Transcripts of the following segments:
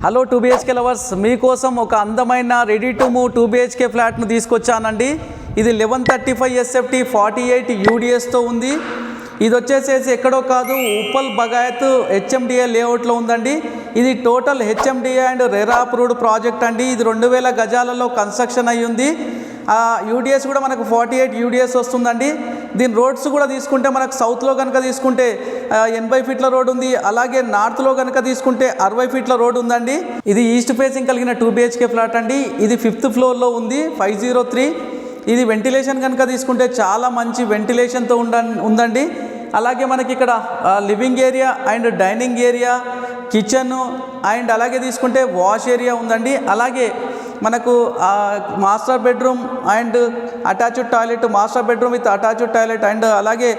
Hello 2BHK lovers, మీకోసం ఒక అందమైన రెడీ టు మూవ్ 2BHK ఫ్లాట్ను తీసుకొచ్చానండి. ఇది 1135 SFT 48 UDSతో ఉంది. ఇది వచ్చేసేసి ఎక్కడో కాదు, ఉప్పల్ బగాయత్ HMDA లేఅవుట్లో ఉందండి. ఇది total HMDA and RERA approved project అండి. ఇది 2000 గజాలలో కన్స్ట్రక్షన్ అయ్యింది. UDS కూడా మనకు 48 UDS వస్తుందండి. దీని రోడ్స్ కూడా తీసుకుంటే మనకు సౌత్లో కనుక తీసుకుంటే 80 ఫీట్ల రోడ్ ఉంది. అలాగే నార్త్లో కనుక తీసుకుంటే 60 ఫీట్ల రోడ్ ఉందండి. ఇది ఈస్ట్ ఫేసింగ్ కలిగిన 2BHK ఫ్లాట్ అండి. ఇది 5th ఫ్లోర్లో ఉంది, 503. ఇది వెంటిలేషన్ కనుక తీసుకుంటే చాలా మంచి వెంటిలేషన్తో ఉందండి. అలాగే మనకి ఇక్కడ living area and dining area, kitchen and అలాగే తీసుకుంటే వాష్ ఏరియా ఉందండి. అలాగే మనకు master bedroom and attached toilet, master bedroom with attached toilet and అలాగే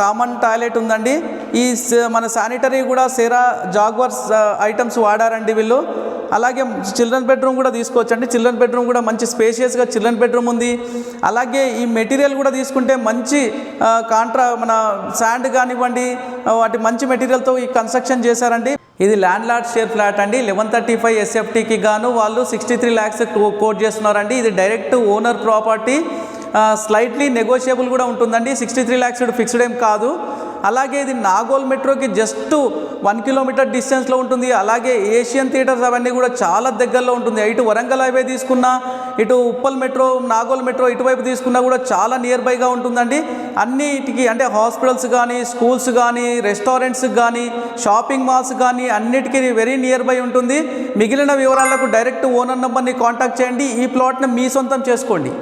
కామన్ టాయిలెట్ ఉందండి. ఈ మన శానిటరీ కూడా సెరా జాగ్వర్స్ ఐటమ్స్ వాడారండి వీళ్ళు. అలాగే చిల్డ్రన్ బెడ్రూమ్ కూడా తీసుకోవచ్చండి. చిల్డ్రన్ బెడ్రూమ్ కూడా మంచి స్పేషియస్గా చిల్డ్రన్ బెడ్రూమ్ ఉంది. అలాగే ఈ మెటీరియల్ కూడా తీసుకుంటే మంచి మన శాండ్ కానివ్వండి, వాటి మంచి మెటీరియల్తో ఈ కన్స్ట్రక్షన్ చేశారండి. ఇది ల్యాండ్ లార్డ్ షేర్ ఫ్లాట్ అండి. 1135 SFTకి గాను వాళ్ళు 63 lakhs కోట్ చేస్తున్నారండి. ఇది direct owner property, slightly negotiable కూడా ఉంటుందండి. 63 lakhs ఫిక్స్డ్ ఏం కాదు. అలాగే ఇది నాగోల్ మెట్రోకి జస్ట్ 1 కిలోమీటర్ డిస్టెన్స్లో ఉంటుంది. అలాగే ఏషియన్ థియేటర్స్ అవన్నీ కూడా చాలా దగ్గరలో ఉంటుంది. ఇటు వరంగల్ హైవే తీసుకున్నా, ఇటు ఉప్పల్ మెట్రో, నాగోల్ మెట్రో ఇటువైపు తీసుకున్నా కూడా చాలా నియర్ బైగా ఉంటుందండి. అన్నిటికీ అంటే హాస్పిటల్స్ కానీ, స్కూల్స్ కానీ, రెస్టారెంట్స్ కానీ, షాపింగ్ మాల్స్ కానీ అన్నిటికీ వెరీ నియర్ బై ఉంటుంది. మిగిలిన వివరాలకు డైరెక్ట్ ఓనర్ నెంబర్ని కాంటాక్ట్ చేయండి. ఈ ప్లాట్ని మీ సొంతం చేసుకోండి.